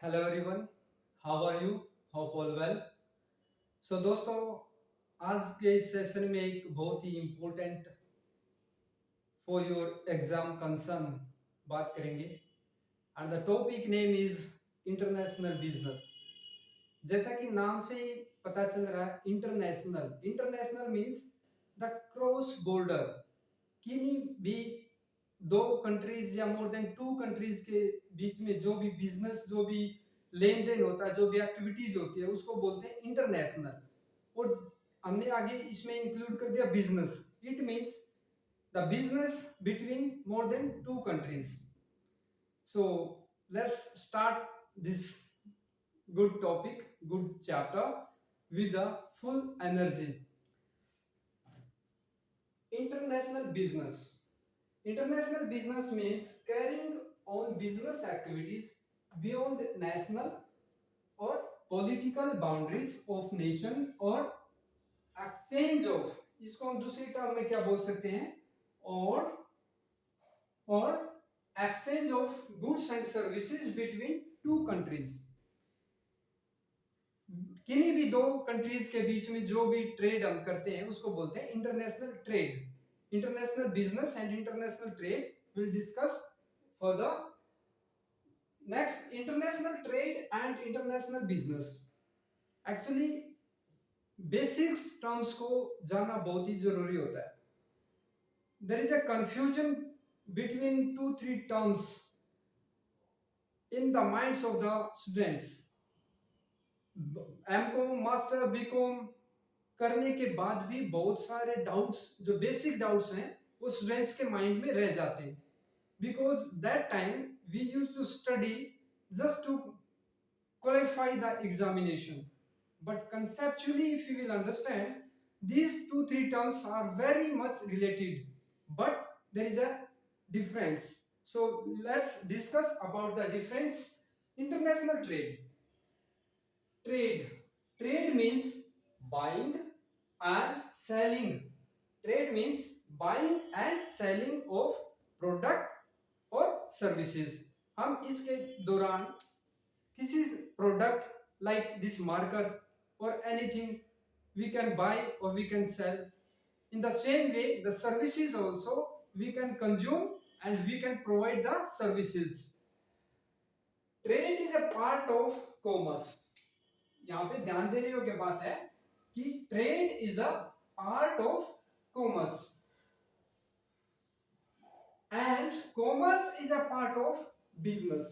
Hello everyone, how are you? Hope all well. So दोस्तों, आज के इस सेशन में एक बहुत ही important for your exam concern बात करेंगे and the topic name is international business. जैसा कि नाम से ही पता चल रहा है, international international means the cross border. किन्हीं भी दो कंट्रीज या मोर देन टू कंट्रीज के बीच में जो भी बिजनेस, जो भी लेन देन होता है, जो भी एक्टिविटीज होती है, उसको बोलते हैं इंटरनेशनल। और हमने आगे इसमें इंक्लूड कर दिया business. It means the business between more than two countries. So let's start this good topic, good chapter with a full energy. International business. International business means carrying on business activities beyond national or political boundaries of nation or exchange of, इसको हम दूसरी term में क्या बोल सकते हैं, और exchange of goods and services between two countries। किन्हीं भी दो कंट्रीज के बीच में जो भी ट्रेड हम करते हैं उसको बोलते हैं international trade. International business and international trade will discuss further. Next, international trade and international business. Actually basics terms को जानना बहुत ही जरूरी होता है। There is a confusion between two three terms in the minds of the students. MCom, master, BCom करने के बाद भी बहुत सारे डाउट्स, जो बेसिक डाउट्स हैं, वो स्टूडेंट्स के माइंड में रह जाते हैं। Because that time we use to study just to qualify the examination, but conceptually if you will understand, these two three terms are very much related, but there is a difference. So let's discuss about the difference. International trade means buying and selling. Trade means buying and selling of product or services। हम इसके दौरान किसी product like this marker और anything we can buy or we can sell. In the same way, the services also we can consume and we can provide the services. Trade is a part of commerce. यहाँ पे ध्यान देने योग्य बात है कि trade is a part of commerce and commerce is a part of business.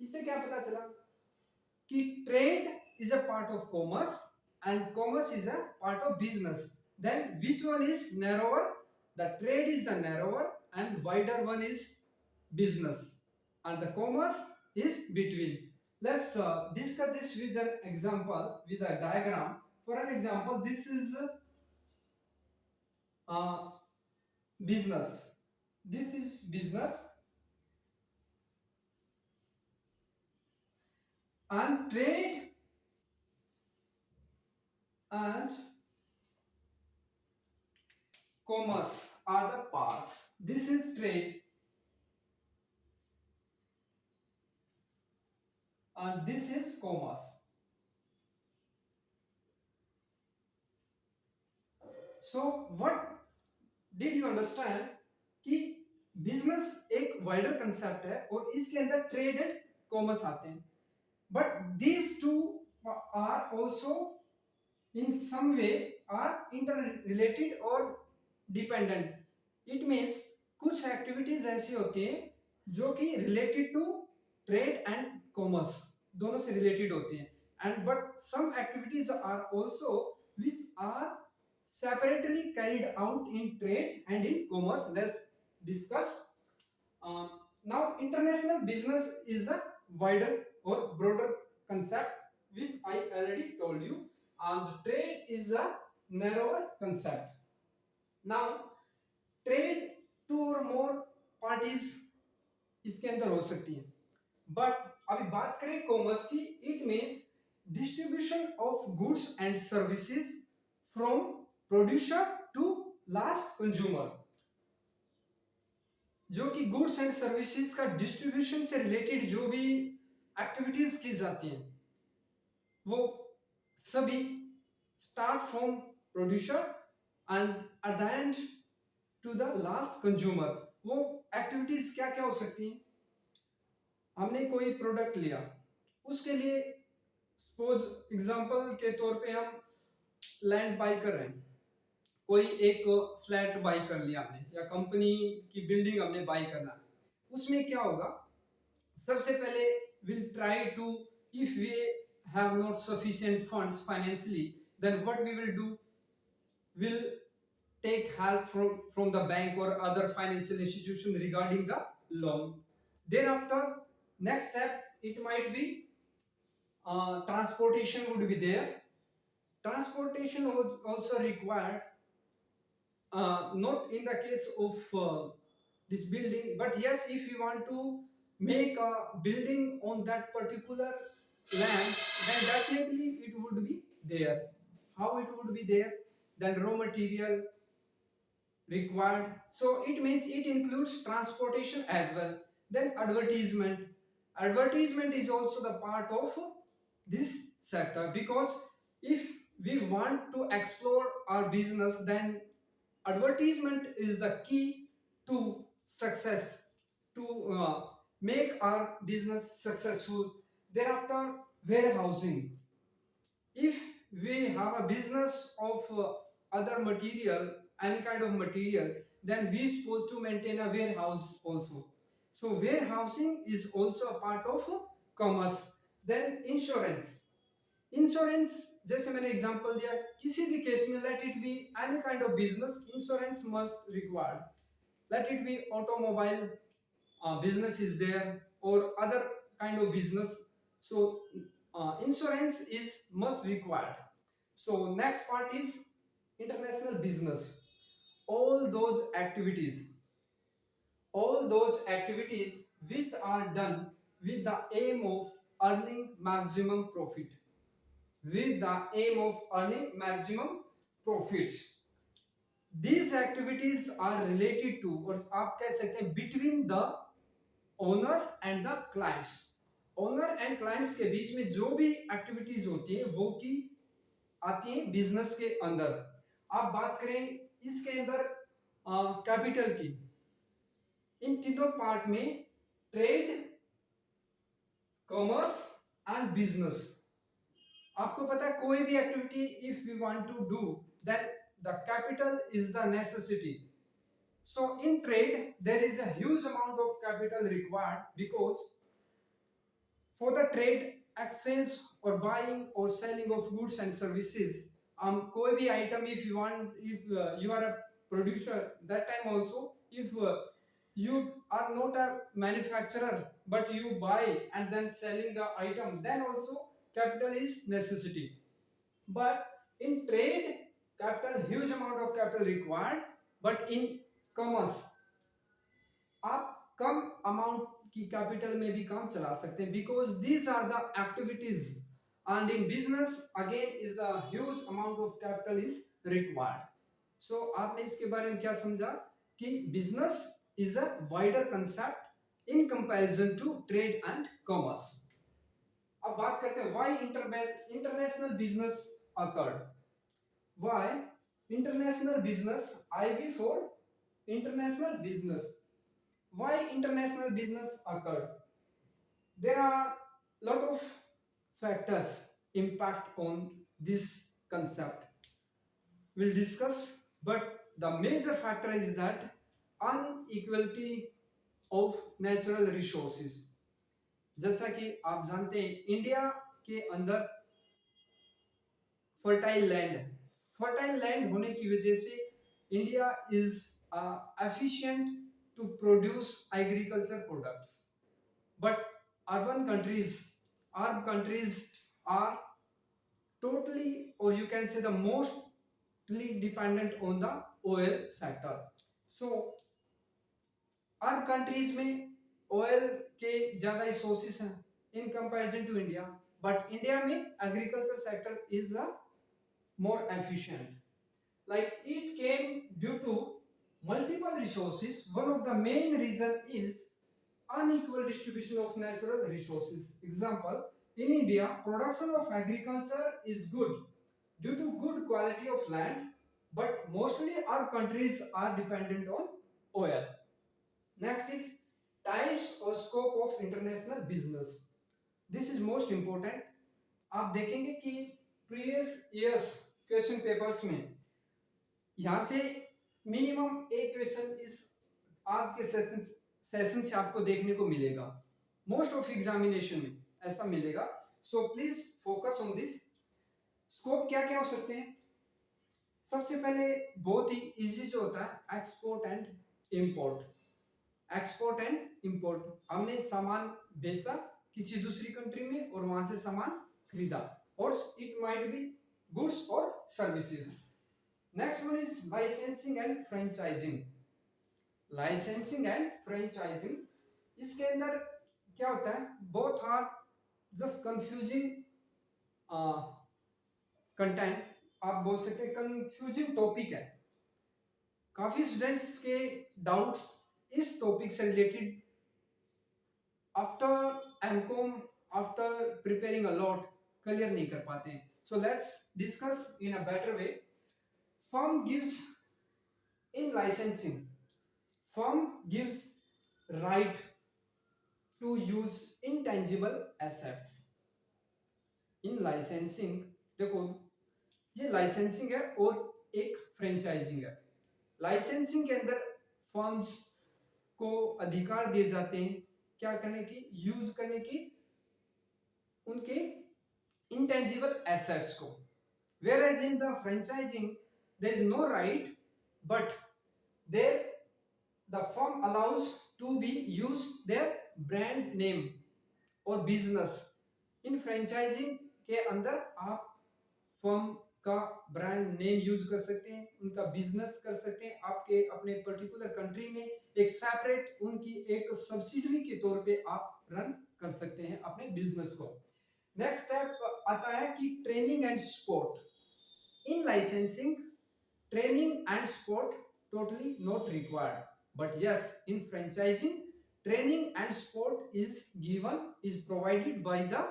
इससे क्या पता चला कि trade is a part of commerce and commerce is a part of business. Then which one is narrower? The trade is the narrower and wider one is business and the commerce is between. Let's discuss this with an example, with a diagram. For an example, this is business. This is business and trade and commerce are the parts. This is trade and this is commerce. So what did you understand कि business एक wider concept है और इसके अंदर trade and commerce आते हैं, but these two are also in some way are interrelated or dependent. It means कुछ activities ऐसी होती हैं जो कि related to trade and commerce, दोनों से रिलेटेड होती हैं, and but some activities are also which are separately carried out in trade and in commerce. Let's discuss. Now international business is a wider or broader concept which I already told you, and trade is a narrower concept. Now trade, two or more parties इसके अंदर हो सकती है, but अभी बात करें commerce की, it means distribution of goods and services from producer to last consumer. जो कि गुड्स एंड सर्विसेज का डिस्ट्रीब्यूशन से रिलेटेड जो भी एक्टिविटीज की जाती हैं वो सभी start from producer and at the end to the last consumer. वो एक्टिविटीज क्या क्या हो सकती हैं? हमने कोई प्रोडक्ट लिया, उसके लिए सपोज एग्जांपल के तौर पे हम लैंड बाय कर रहे हैं, कोई एक फ्लैट बाय कर लिया हमने या कंपनी की बिल्डिंग हमने बाय करना है। उसमें क्या होगा, सबसे पहले will try to, if we have not sufficient funds financially, then what we will do, will take help from the bank or other financial institution regarding the loan. Thereafter, next step, it might be transportation would be there. Transportation would also required, not in the case of this building, but yes, if you want to make a building on that particular land, then definitely it would be there. How it would be there? Then raw material required, so it means it includes transportation as well. Then advertisement is also the part of this sector, because if we want to explore our business, then advertisement is the key to success, to make our business successful. Thereafter, warehousing, if we have a business of other material, any kind of material, then we supposed to maintain a warehouse also. So warehousing is also a part of commerce. Then insurance, जैसे मैंने example दिया, किसी भी case में let it be any kind of business, insurance must required. Let it be automobile business is there or other kind of business. So insurance is must required. So next part is international business. All those activities, all those activities which are done with the aim of earning maximum profit, with the aim of earning maximum profits. These activities are related to, और आप कह सकते हैं, between the owner and the clients. Owner and clients के बीच में जो भी activities होती है वो की आती है बिजनेस के अंदर। आप बात करें इसके अंदर कैपिटल की, इन तीनों पार्ट में ट्रेड, कॉमर्स एंड बिजनेस। आपको पता है कोई भी activity if we want to do, then the capital is the necessity. So in trade, there is a huge amount of capital required, because for the trade, exchange or buying or selling of goods and services, कोई भी item if you want, if you are a producer, that time also, if you are not a manufacturer but you buy and then selling the item, then also capital is necessity. But in trade, capital, huge amount of capital required, but in commerce आप कम amount की capital में भी काम चला सकते हैं, because these are the activities, and in business again is the huge amount of capital is required. So आपने इसके बारे में क्या समझा कि business is a wider concept in comparison to trade and commerce. अब बात करते हैं why international business occurred. Why international business, IB for international business. Why international business occurred? There are lot of factors impact on this concept. We'll discuss, but the major factor is that unequality of natural resources. जैसा कि आप जानते हैं India के अंदर fertile land है. Fertile land होने की वजह से India is efficient to produce agriculture products, but urban countries are totally, or you can say the mostly dependent on the oil sector. So our countries में oil के ज़्यादा resources हैं in comparison to India, but India में agriculture sector is the more efficient. Like it came due to multiple resources. One of the main reason is unequal distribution of natural resources. Example, in India, production of agriculture is good due to good quality of land, but mostly our countries are dependent on oil. Next is types or scope of international business. This is most important. आप देखेंगे कि previous years question papers में यहाँ से minimum एक question इस आज के सेशन से आपको देखने को मिलेगा, मोस्ट ऑफ एग्जामिनेशन में ऐसा मिलेगा. So please focus on this. Scope क्या क्या हो सकते हैं? सबसे पहले बहुत ही इजी जो होता है export and import. Export and import, हमने सामान बेचा किसी दूसरी कंट्री में और वहां से सामान खरीदा, और इट माइट बी गुड्स और services. Next one is licensing and franchising. Licensing and franchising, इसके अंदर क्या होता है? Both are just confusing content, आप बोल सकते हैं कंफ्यूजिंग टॉपिक है. काफी स्टूडेंट्स के डाउट्स इस टॉपिक से related after MCom, after preparing a lot, clear नहीं कर पाते हैं. So let's discuss in a better way. Firm gives in licensing, firm gives right to use intangible assets. in licensing, देखो ये licensing है और एक फ्रेंचाइजिंग है. लाइसेंसिंग के अंदर फर्म्स को अधिकार दिए जाते हैं क्या करने की? यूज करने की उनके इंटेंजिबल एसेट्स को. whereas in the franchising there is no right, but there the firm allows to be used their brand name or business. in franchising के अंदर आप फर्म का ब्रांड नेम यूज कर सकते हैं, उनका बिजनेस कर सकते हैं, आपके अपने पर्टिकुलर कंट्री में एक सेपरेट उनकी एक सब्सिडरी के तौर पे आप रन कर सकते हैं अपने बिजनेस को. नेक्स्ट स्टेप आता है कि training and support. In licensing training and support totally not required, but yes, in franchising training and support is given, is provided by the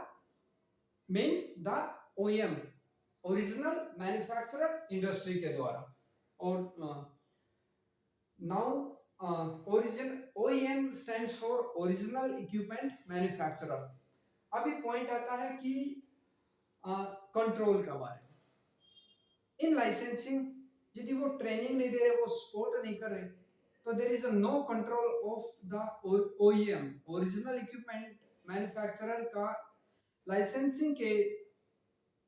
the OEM, original manufacturer industry के द्वारा. और now origin OEM stands for original equipment manufacturer. अभी point आता है कि control का बारे में. इन लाइसेंसिंग यदि वो ट्रेनिंग नहीं दे रहे, वो सपोर्ट नहीं कर रहे, तो there is a no control of the OEM, original equipment manufacturer का लाइसेंसिंग के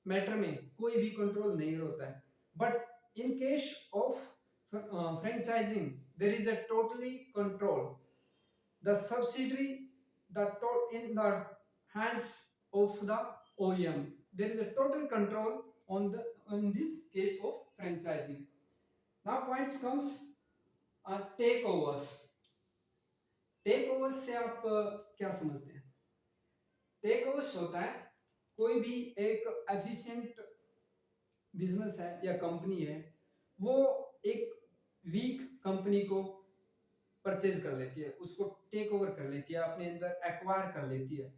मैटर में कोई भी कंट्रोल नहीं होता है. But in case of franchising there is a totally control. the subsidiary in the hands of the OEM, there is a total control on this case of franchising. now points comes takeovers. Takeovers से आप क्या समझते हैं? Take overs होता है कोई भी एक एफिशिएंट बिजनेस है या कंपनी है, वो एक वीक कंपनी को परचेज कर लेती है, उसको टेक ओवर कर लेती है, अपने अंदर एक्वायर कर लेती है.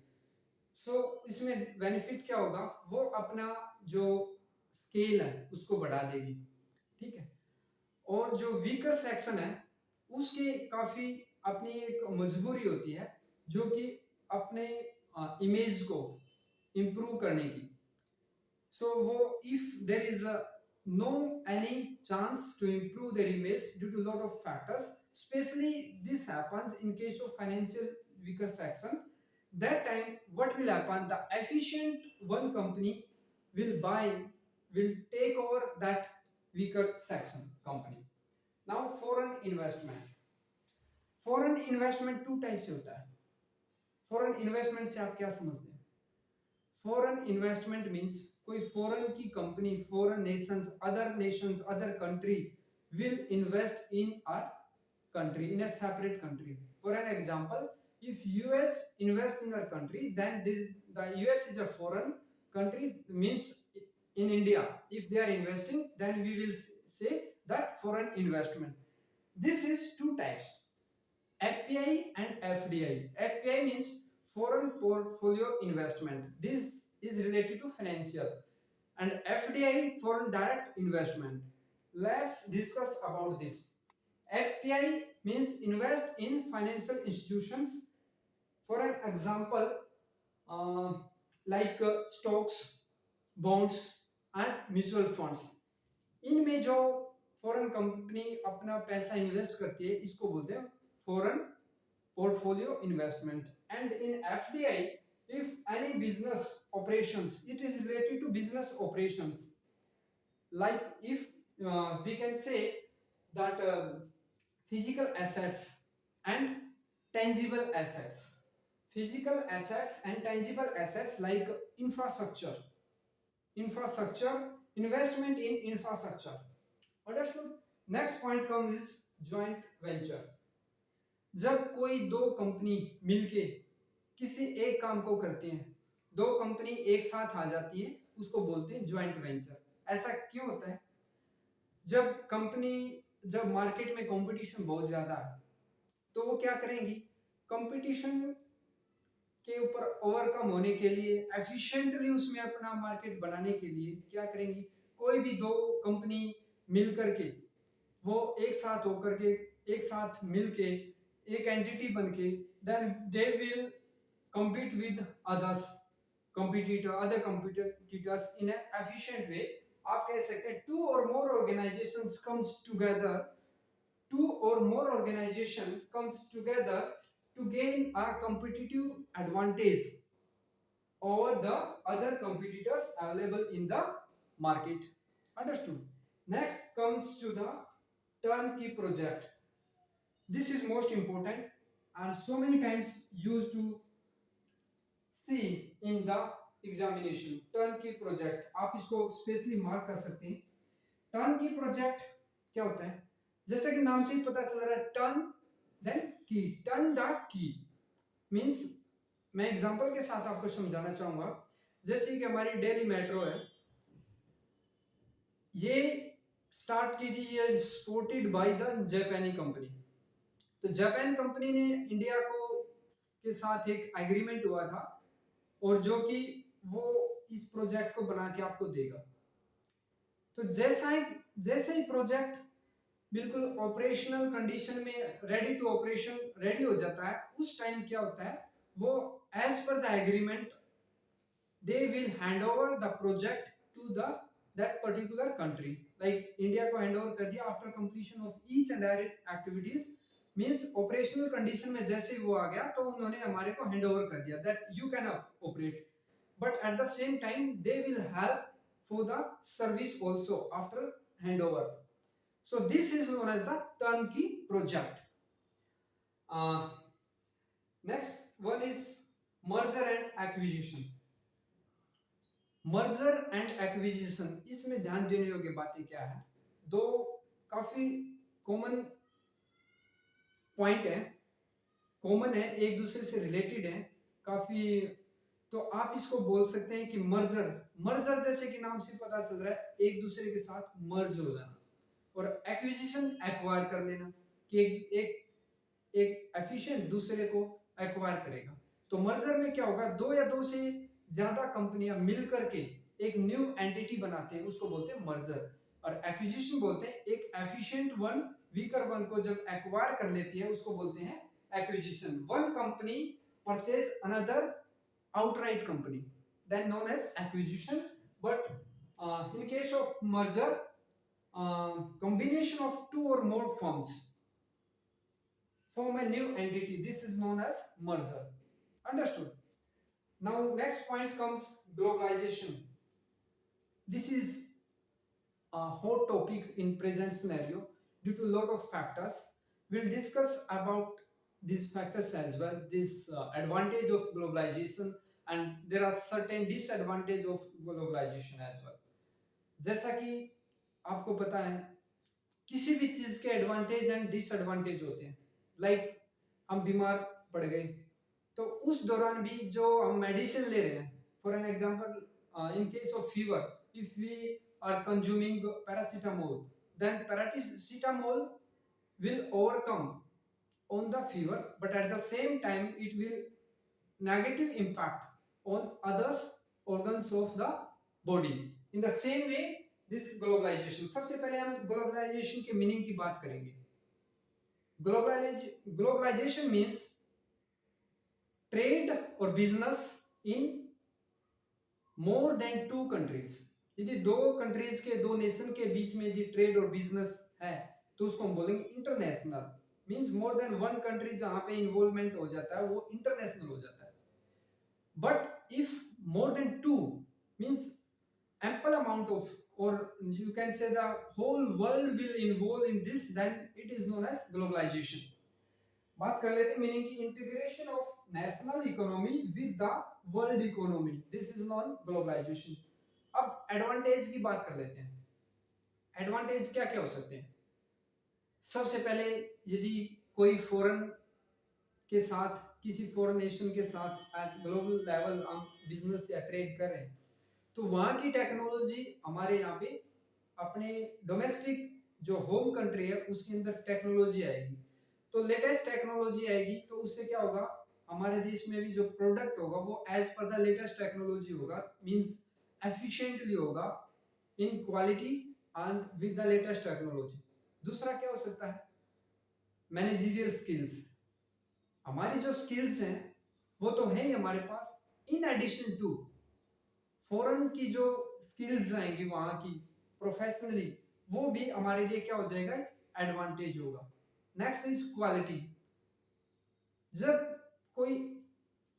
सो इसमें बेनिफिट क्या होगा? वो अपना जो स्केल है उसको बढ़ा देगी, ठीक है. और जो वीकर सेक्शन है उसके काफी अपनी एक मजबूरी होती है जो कि अपने इमेज को इंप्रूव करने की. सो वो if there is no any chance to improve their image due to lot of factors, especially this happens in case of financial weaker section. That time what will happen? The efficient one company will take over that weaker section company. now foreign investment. foreign investment two types से होता है. foreign investment से आप क्या समझते हैं? foreign investment means कोई foreign की company, foreign nations, other country will invest in a country, in a separate country. For an example, if US invest in our country, then the US is a foreign country, means in India if they are investing, then we will say that foreign investment. This is two types. FP FPI and FDI. FPI means foreign portfolio investment. This is related to financial, and FDI foreign direct investment. Let's discuss about this. FPI means invest in financial institutions. For an example, uh, like stocks, bonds and mutual funds. इनमें जो foreign company अपना पैसा invest करती है इसको बोलते हैं foreign portfolio investment. And in FDI, if any business operations, it is related to business operations. Like if we can say that physical assets and tangible assets. Physical assets and tangible assets like infrastructure. Investment in infrastructure. Understood? Next point comes is joint venture. जब कोई दो company मिलके किसी एक काम को करती हैं, दो कंपनी एक साथ आ जाती है, उसको बोलते हैं ज्वाइंट वेंचर। ऐसा क्यों होता है? जब मार्केट में कंपटीशन बहुत ज्यादा है तो वो क्या करेंगी, कंपटीशन के ऊपर ओवरकम होने के लिए, एफिशिएंटली उसमें अपना मार्केट बनाने के लिए क्या करेंगी, कोई भी दो कंपनी मिल करके वो एक साथ होकर के एक साथ मिलके एक एंटिटी बनके then they will compete with others other competitors in an efficient way. आप कह सकते हैं two or more organizations comes together to gain a competitive advantage over the other competitors available in the market. Understood? Next comes to the turnkey project. This is most important and so many times used to see in the examination. Turnkey project, आप इसको specially mark कर सकते हैं। Turnkey project क्या होता है? जैसे कि नाम से ही पता चल रहा है, टर्न देन की, टर्न द की मींस, मैं एग्जांपल के साथ आपको समझाना चाहूंगा। जैसे कि हमारी दिल्ली मेट्रो है, ये स्टार्ट की थी, ये सपोर्टेड बाय द जापानी कंपनी। तो जापान कंपनी ने इंडिया को के साथ एक एग्रीमेंट हुआ था और जो कि वो इस प्रोजेक्ट को बना के आपको देगा। तो जैसे ही प्रोजेक्ट बिल्कुल ऑपरेशनल कंडीशन में रेडी हो जाता है, उस टाइम क्या होता है, वो as per the agreement they will hand over the project to that particular country. Like India को हैंड ओवर कर दिया after completion of each and every activities, means operational condition में जैसे वो आ गया तो उन्होंने हमारे को हैंड ओवर कर दिया that you can operate, but at the same time they will help for the service also after handover. So this is known as the turnkey project. Next one is merger and acquisition. Merger and acquisition, इसमें ध्यान देने योग्य बातें क्या है? दो काफी common point है, कॉमन है, एक दूसरे से रिलेटेड है काफी। तो आप इसको बोल सकते हैं कि मर्जर जैसे कि नाम से पता चल रहा है, एक दूसरे के साथ मर्ज हो जाना, और एक्विजिशन एक्वायर कर लेना कि एक एफिशिएंट दूसरे को एक्वायर करेगा। तो मर्जर में क्या होगा, दो या दो से ज्यादा कंपनियां मिल करके एक न्यू एंटिटी बनाते हैं, उसको बोलते हैं मर्जर। और एक्विजिशन बोलते हैं एक एफिशिएंट वन वीकर वन को जब एक्वायर कर लेती है उसको बोलते हैं acquisition. One company purchase another outright company, then known as acquisition. But in case of merger, combination of two or more firms form a new entity, this is known as merger. Understood? Now next point comes globalization. This is a hot topic in present scenario due to lot of factors. We'll discuss about these factors as well, this advantage of globalization, and there are certain disadvantage of globalization as well. जैसा कि आपको पता है किसी भी चीज के advantage and disadvantage होते हैं। लाइक हम बीमार पड़ गए तो उस दौरान भी जो हम मेडिसिन ले रहे हैं, for an example in case of fever, if we are consuming paracetamol, then paracetamol will overcome on the fever, but at the same time it will negative impact on others organs of the body. In the same way this globalization, सबसे पहले हम globalization के meaning की बात करेंगे. Globalization means trade or business in more than two countries. यदि दो countries के, दो नेशन के बीच में यदि ट्रेड और बिजनेस है तो उसको हम बोलेंगे international. Means more than one country जहां पे इन्वॉल्वमेंट हो जाता है वो इंटरनेशनल हो जाता है. But if more than two means ample amount of, or you can say the whole world will involve in this, then it is known as globalization. बात कर लेते हैं मीनिंग की. Integration of national economy with the world economy, this is known globalisation. अब advantage की बात कर लेते हैं. एडवांटेज क्या क्या हो सकते हैं? सबसे पहले यदि कोई फॉरेन के साथ, किसी फॉरेन नेशन के साथ एट ग्लोबल लेवल हम बिजनेस या ट्रेड कर रहे हैं तो वहां की टेक्नोलॉजी हमारे यहाँ पे अपने डोमेस्टिक जो होम कंट्री है उसके अंदर टेक्नोलॉजी आएगी. तो लेटेस्ट टेक्नोलॉजी आएगी तो उससे क्या होगा, हमारे देश में भी जो प्रोडक्ट होगा वो as per the latest technology होगा. मींस एफिशिएंटली होगा in quality and with the latest technology. दूसरा क्या हो सकता है? Managerial skills. हमारी जो स्किल्स हैं वो तो है ही हमारे पास, इन एडिशन टू फॉरेन की जो स्किल्स आएंगी वहां की प्रोफेशनली, वो भी हमारे लिए क्या हो जाएगा, एडवांटेज होगा. Next is quality. जब कोई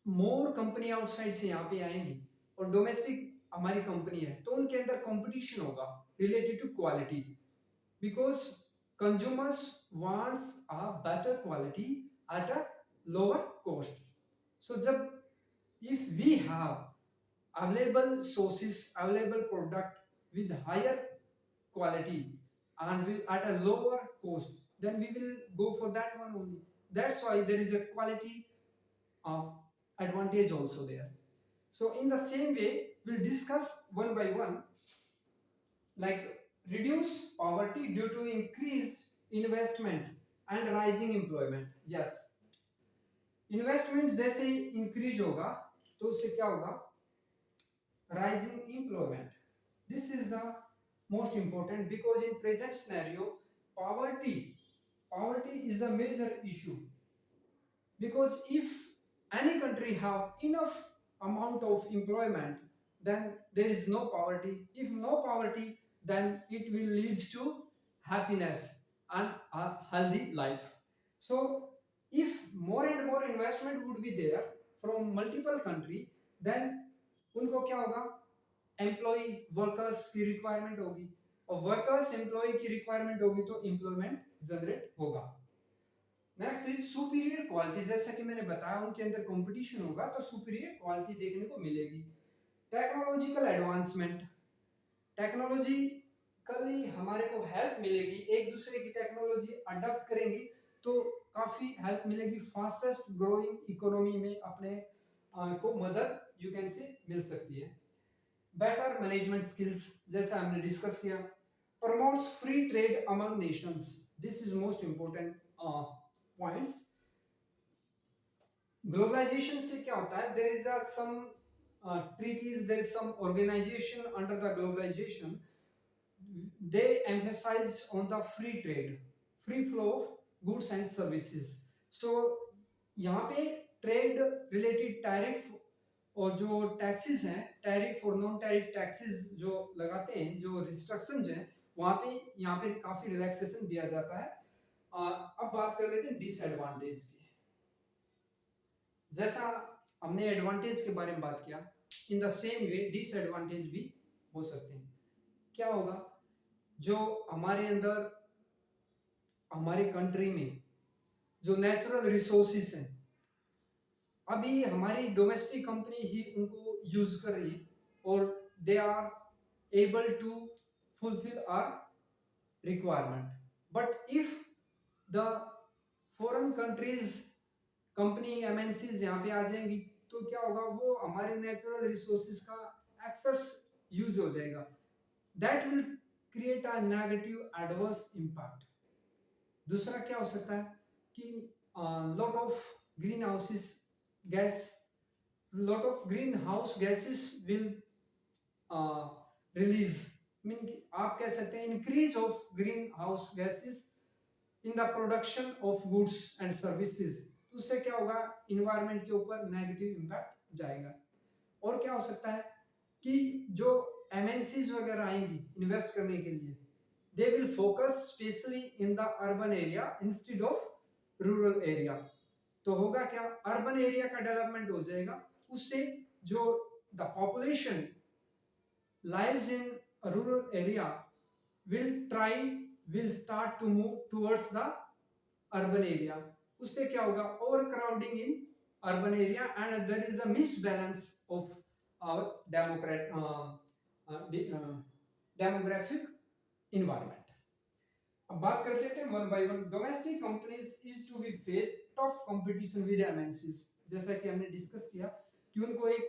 मोर कंपनी आउटसाइड से यहाँ पे आएंगी और डोमेस्टिक हमारी कंपनी है तो उनके अंदर कंपटीशन होगा related to quality, because consumers wants a better quality at a lower cost. So जब if we have available sources, available product with higher quality and at a lower cost, then we will go for that one only. That's why there is a quality advantage also there. So in the same way we'll discuss one by one, like reduce poverty due to increased investment and rising employment. Yes, investment जैसे increase होगा तो उससे क्या होगा, rising employment. This is the most important, because in present scenario poverty is a major issue. Because if any country have enough amount of employment, then there is no poverty. If no poverty, then it will leads to happiness and a healthy life. So if more and more investment would be there from multiple country, then उनको क्या होगा, employ workers की requirement होगी, और workers employ की requirement होगी तो employment generate होगा. Next is superior quality. जैसा कि मैंने बताया उनके अंदर कंपटीशन होगा तो सुपीरियर क्वालिटी देखने को मिलेगी. Technological advancement. टेक्नोलॉजिकली हमारे को हेल्प मिलेगी, एक दूसरे की टेक्नोलॉजी अडॉप्ट करेंगे तो काफी हेल्प मिलेगी. फास्टेस्ट ग्रोइंग इकोनॉमी में अपने को मदद यू कैन से मिल सकती है. बेटर मैनेजमेंट स्किल्स जैसा हमने डिस्कस किया. Promotes free trade among nations. This is most important points. Globalisation से क्या होता है, there is some treaties, there is some organization under the globalization, they emphasize on the free trade, free flow of goods and services. So यहाँ पे trade related tariff और जो taxes हैं, tariff और नॉन टैरिफ टैक्सेस जो लगाते हैं, जो रिस्ट्रिक्शंस हैं, वहाँ पे यहाँ पे काफी रिलैक्सेशन दिया जाता है. अब बात कर लेते हैं डिसएडवांटेज की. जैसा हमने एडवांटेज के बारे में बात किया, in the same way disadvantage भी हो सकते हैं. क्या होगा, जो हमारे अंदर हमारी कंट्री में जो नेचुरल रिसोर्सेस हैं, अभी हमारी डोमेस्टिक कंपनी ही उनको यूज कर रही है और they are able to fulfil our requirement. But if the foreign countries company MNCs यहाँ पे आ जाएंगी तो क्या होगा, वो हमारे नेचुरल रिसोर्सेज का एक्सेस यूज हो जाएगा. That will create a negative adverse impact. दूसरा क्या हो सकता है कि lot of greenhouses gas lot of greenhouse gases will release mean आप कह सकते हैं increase of green house gases in the production of goods and services. उससे क्या होगा, इन्वायरमेंट के ऊपर नेगेटिव इम्पैक्ट जाएगा। और क्या हो सकता है कि जो एमएनसीज वगैरह आएंगी इन्वेस्ट करने के लिए, they will focus specially in the urban area instead of rural area. तो होगा क्या, अर्बन एरिया का डेवलपमेंट हो जाएगा, उससे जो the population lives in a rural area will start to move towards the urban area। उससे क्या होगा, overcrowding in urban area and there is a misbalance of our demographic environment। अब बात कर लेते हैं one by one. Domestic companies is to be face tough competition with MNCs. जैसा कि हमने डिस्कस किया कि उनको एक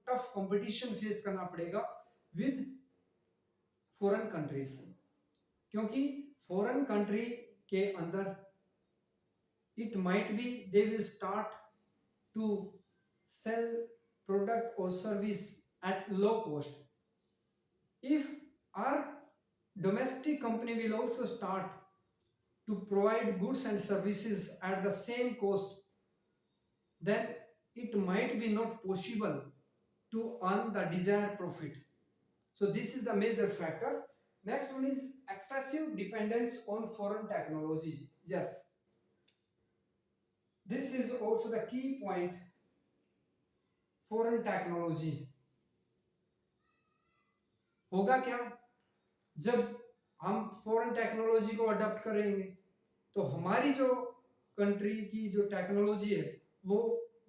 टफ कंपटीशन फेस करना पड़ेगा विद फॉरेन कंट्रीज, क्योंकि फॉरेन कंट्री के अंदर it might be they will start to sell product और service at low cost. If our domestic company will also start to provide goods and services at the same cost, then it might be not possible to earn the desired profit। So this is the major factor। Next one is excessive dependence on foreign technology। Yes, this is also the key point। foreign technology होगा क्या, जब हम foreign technology को adopt करेंगे तो हमारी जो country की जो टेक्नोलॉजी है वो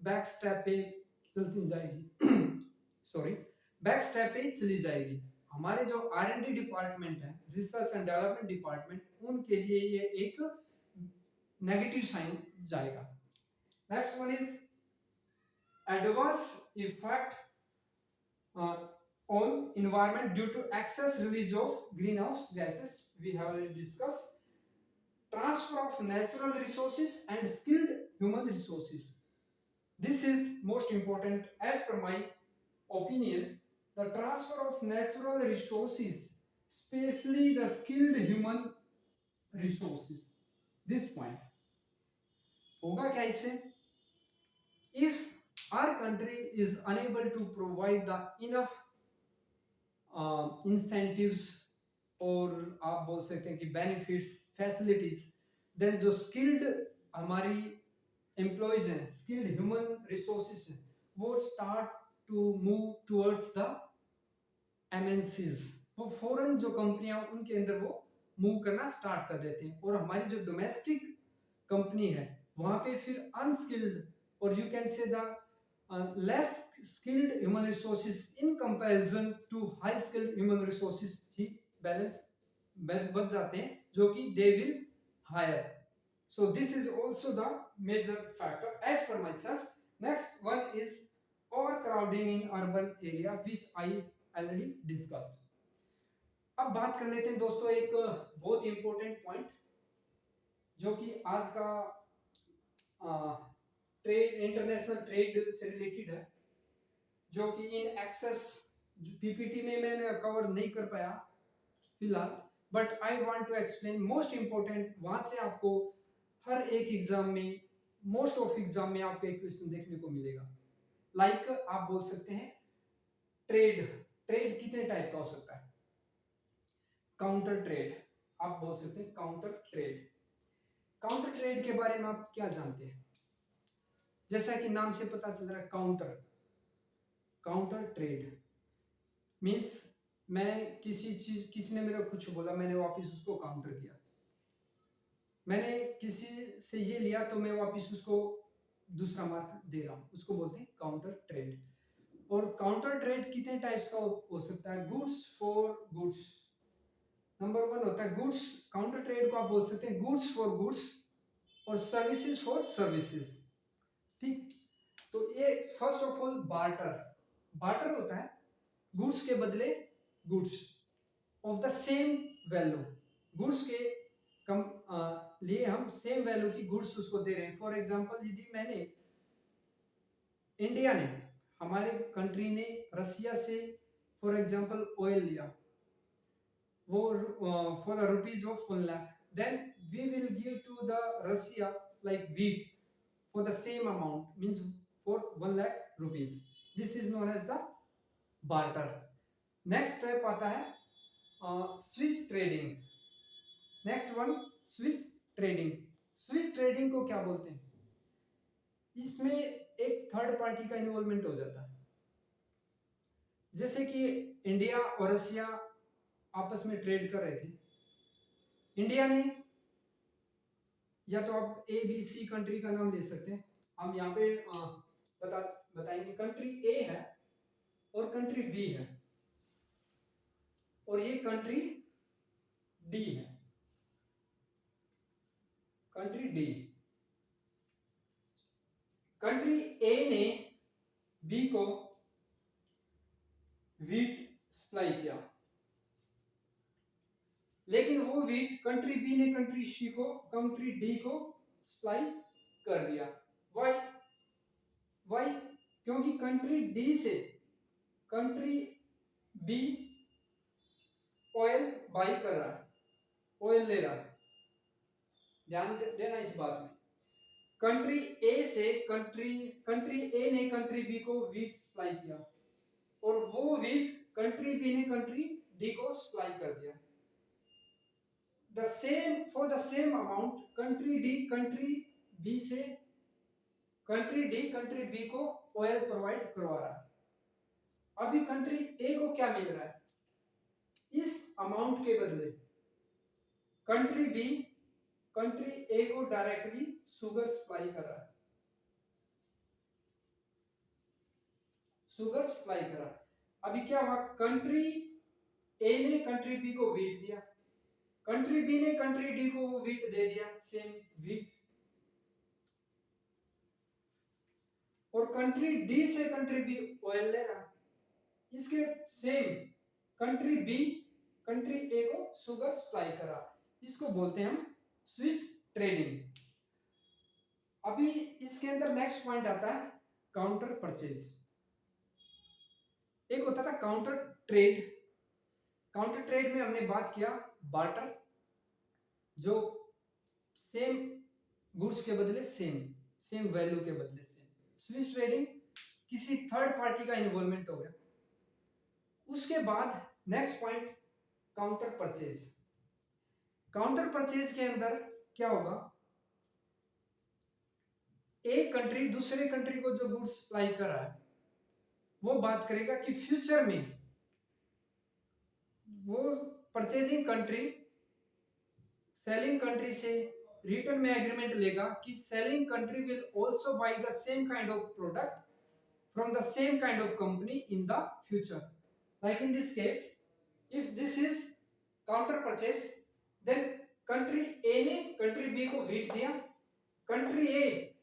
बैक स्टेप पे चलती जाएगी सॉरी बैक स्टेप पे चली जाएगी। हमारे जो R&D डिपार्टमेंट है, रिसर्च एंड डेवलपमेंट डिपार्टमेंट, उनके लिए ये एक नेगेटिव साइन जाएगा। Next one is adverse effect on environment due to excess release of greenhouse gases, we have already discussed। transfer of natural resources and skilled human resources, this is most important as per my opinion। the transfer of natural resources, especially the skilled human resources, this point होगा क्या इससे, if our country is unable to provide the enough incentives और आप बोल सकते हैं कि benefits facilities, then जो स्किल्ड हमारी एम्प्लॉयज हैं, स्किल्ड ह्यूमन रिसोर्सेज हैं, वो start to move towards the MNCs. वो फॉरेन जो कंपनियां उनके अंदर वो मूव करना स्टार्ट कर देते हैं, और हमारी जो डोमेस्टिक कंपनी है वहां पे फिर अनस्किल्ड और you can say the less skilled human resources in comparison to high skilled human resources he balance बच जाते हैं, जो कि they will hire। so this is also the major factor as per myself। next one is overcrowding in urban area which I already discussed। अब बात कर लेते हैं दोस्तों एक बहुत इंपॉर्टेंट पॉइंट जो कि आज का ट्रेड, इंटरनेशनल ट्रेड से रिलेटेड है, जो कि इन एक्सेस पीपीटी में मैंने कवर नहीं कर पाया फिलहाल, but I want to explain most important. वहां से आपको हर एक एग्जाम में, मोस्ट ऑफ एग्जाम में आपको एक क्वेश्चन देखने को मिलेगा। लाइक आप बोल सकते हैं ट्रेड, ट्रेड कितने टाइप का हो सकता है, काउंटर ट्रेड, आप बोल सकते हैं काउंटर ट्रेड। काउंटर ट्रेड के बारे में आप क्या जानते हैं, जैसा कि नाम से पता चल रहा है काउंटर, काउंटर ट्रेड मींस मैं किसी चीज, किसी ने मेरे को कुछ बोला, मैंने वापस उसको काउंटर किया, मैंने किसी से ये लिया तो मैं वापस उसको दूसरा मार्क दे रहा हूं, उसको बोलते हैं काउंटर ट्रेड। और काउंटर ट्रेड कितने टाइप्स का हो सकता है, goods for goods, number one होता है गुड्स, काउंटर ट्रेड को आप बोल सकते हैं गुड्स फॉर गुड्स और सर्विसेज फॉर सर्विसेज। ठीक, तो ये first of all barter, barter होता है गुड्स के बदले goods of the same value, goods के कम लिए हम सेम वैल्यू की गुड्स उसको दे रहे हैं। फॉर एग्जांपल यदि मैंने इंडिया ने हमारे कंट्री ने रसिया से फॉर एग्जांपल ऑयल लिया, वो for the rupees of 1 lakh, then we will give to the Russia like wheat for the same amount, means for 1 lakh rupees. This is known as the barter. Next step आता है Swiss trading. Next one, Swiss trading. Swiss trading को क्या बोलते हैं? इसमें एक third party का involvement हो जाता है। जैसे कि इंडिया और रशिया आपस में ट्रेड कर रहे थे, इंडिया ने, या तो आप ए बी सी कंट्री का नाम ले सकते हैं, हम यहाँ पे बताएंगे कंट्री ए है और कंट्री बी है और ये कंट्री डी है, कंट्री डी। कंट्री ए ने बी को व्हीट सप्लाई किया, लेकिन वो व्हीट कंट्री बी ने कंट्री डी को सप्लाई कर दिया। वाई? क्योंकि कंट्री डी से कंट्री बी ऑयल बाई कर रहा है, ऑयल ले रहा है। ध्यान देना इस बात में। कंट्री ए से कंट्री ए ने कंट्री बी को व्हीट सप्लाई किया और वो व्हीट कंट्री बी ने कंट्री डी को सप्लाई कर दिया। The same for the same amount country D country B से कंट्री डी कंट्री बी को ऑयल प्रोवाइड करवा रहा है। अभी कंट्री ए को क्या मिल रहा है? इस अमाउंट के बदले कंट्री बी कंट्री ए को डायरेक्टली शुगर सप्लाई कर रहा है, शुगर सप्लाई कर रहा है। अभी क्या हुआ? कंट्री ए ने कंट्री बी को व्हीट दिया, कंट्री बी ने कंट्री डी को वो व्हीट दे दिया, सेम व्हीट, और कंट्री डी से कंट्री बी ऑयल ले रहा। इसके सेम कंट्री बी कंट्री ए को शुगर सप्लाई करा, इसको बोलते हैं हम स्विस ट्रेडिंग। अभी इसके अंदर नेक्स्ट पॉइंट आता है काउंटर परचेज। एक होता था काउंटर ट्रेड। काउंटर ट्रेड में हमने बात किया बार्टर, जो सेम गुड्स के बदले सेम वैल्यू के बदले सेम। स्विस ट्रेडिंग किसी थर्ड पार्टी का इन्वॉल्वमेंट हो गया। उसके बाद next point counter purchase. Counter purchase के अंदर क्या होगा? एक कंट्री दूसरे कंट्री को जो गुड्स सप्लाई कर रहा है वो बात करेगा कि फ्यूचर में वो परचेजिंग कंट्री सेलिंग कंट्री से रिटर्न में एग्रीमेंट लेगा कि selling country will also by the same kind of product from the same kind of company in the future. Like in this case, if this is counter purchase, then country A ने country B को wheat दिया, country A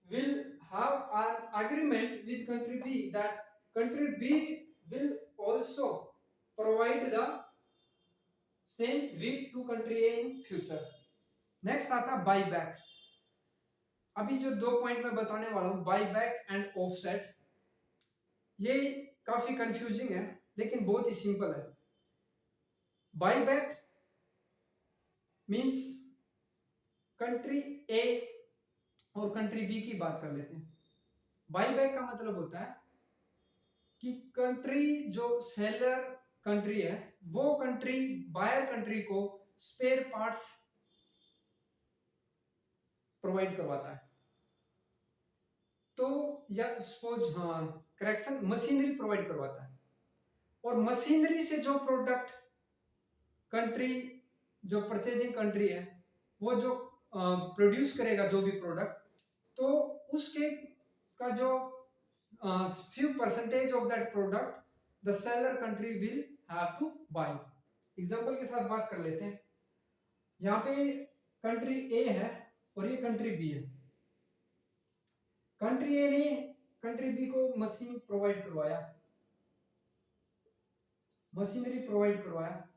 will have an agreement with country B that country B will also provide the same wheat to country A in future. Next आता buy back. अभी जो दो point मैं बताने वाला हूं, बाई बैक एंड ऑफसेट, ये काफी कंफ्यूजिंग है लेकिन बहुत ही सिंपल है। बाई बैक मींस कंट्री ए और कंट्री बी की बात कर लेते हैं। बाई बैक का मतलब होता है कि कंट्री जो सेलर कंट्री है वो कंट्री बायर कंट्री को स्पेयर पार्ट्स प्रोवाइड करवाता है। तो या सपोज करेक्शन मशीनरी प्रोवाइड करवाता है, और मशीनरी से जो प्रोडक्ट कंट्री जो परचेजिंग कंट्री है वो जो प्रोड्यूस करेगा जो भी प्रोडक्ट, तो उसके का जो few percentage of that product the seller country will have to buy। Example के साथ बात कर लेते हैं। यहाँ पे कंट्री ए है और ये कंट्री बी है। कंट्री ए ने कंट्री बी को मशीन प्रोवाइड करवाया, मशीनरी प्रोवाइड करवाया,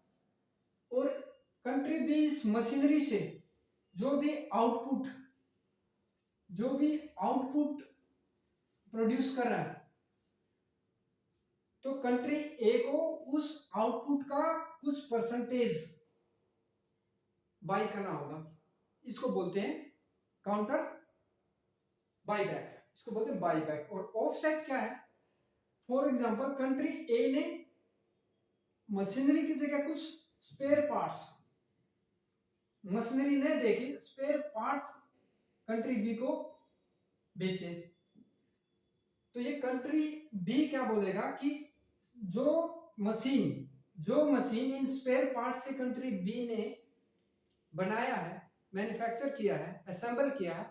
और कंट्री भी इस मशीनरी से जो भी आउटपुट प्रोड्यूस कर रहा है, तो कंट्री ए को उस आउटपुट का कुछ परसेंटेज बाय करना होगा। इसको बोलते हैं काउंटर बायबैक, इसको बोलते हैं बायबैक। और ऑफसेट क्या है? फॉर एग्जांपल कंट्री ए ने मशीनरी की जगह कुछ स्पेयर पार्ट्स, मशीनरी ने देखी स्पेयर पार्ट्स कंट्री बी को बेचे, तो ये कंट्री बी क्या बोलेगा कि जो मशीन इन स्पेयर पार्ट्स से कंट्री बी ने बनाया है, मैन्युफैक्चर किया है, असेंबल किया है,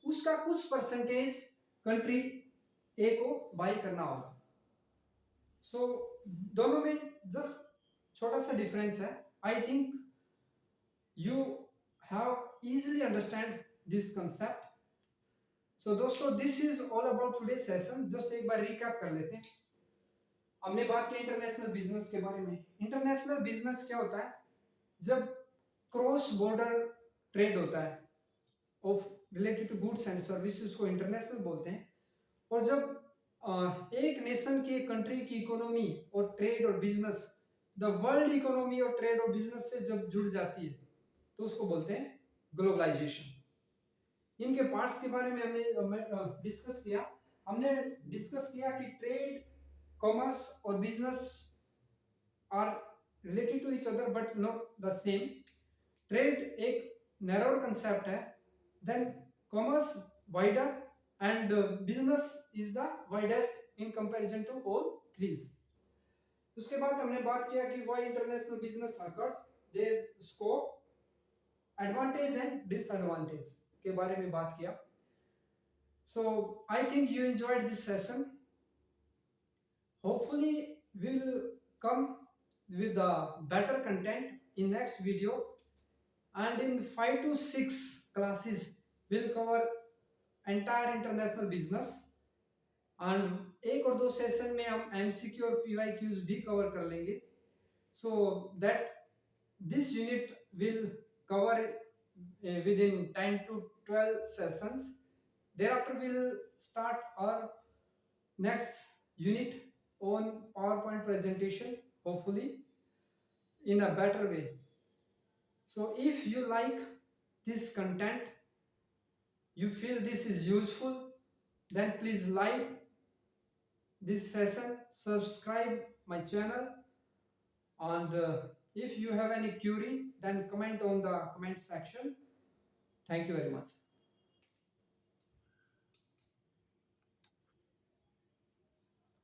उसका कुछ परसेंटेज कंट्री ए को बाय करना होगा। सो दोनों में जस्ट छोटा सा डिफरेंस है। I think you have easily understand this concept. So दोस्तों, this is all about today session. Just एक बार रिकैप कर लेते हैं। हमने बात की इंटरनेशनल बिजनेस के बारे में। इंटरनेशनल बिजनेस क्या होता है? जब क्रॉस बॉर्डर ट्रेड होता है of related to goods and services को इंटरनेशनल बोलते हैं। और जब एक नेशन की, एक कंट्री की इकोनॉमी और ट्रेड और बिजनेस द वर्ल्ड इकोनॉमी और ट्रेड और बिजनेस से जब जुड़ जाती है तो उसको बोलते हैं ग्लोबलाइजेशन। इनके पार्ट्स के बारे में हमने डिस्कस किया। हमने डिस्कस किया कि ट्रेड, कॉमर्स और business are related to each other but not the same. Trade एक नैरोर कंसेप्ट है, then commerce wider, and business is the widest in comparison to all threes. उसके बाद हमने बात किया कि why international business occurs, their scope, advantage and disadvantage के बारे में बात किया। So I think you enjoyed this session. Hopefully we will come with a better content in next video, and in 5 to 6 classes we'll cover entire international business. And एक और दो session में हम एमसीक्यू और पीवाईक्यूज भी cover कर लेंगे, so that this unit will cover with in 10 to 12 sessions. Thereafter we'll start our next unit on PowerPoint presentation, hopefully in a better way. So if you like this content, you feel this is useful, then please like this session, subscribe my channel, and if you have any query then comment on the comment section. Thank you very much.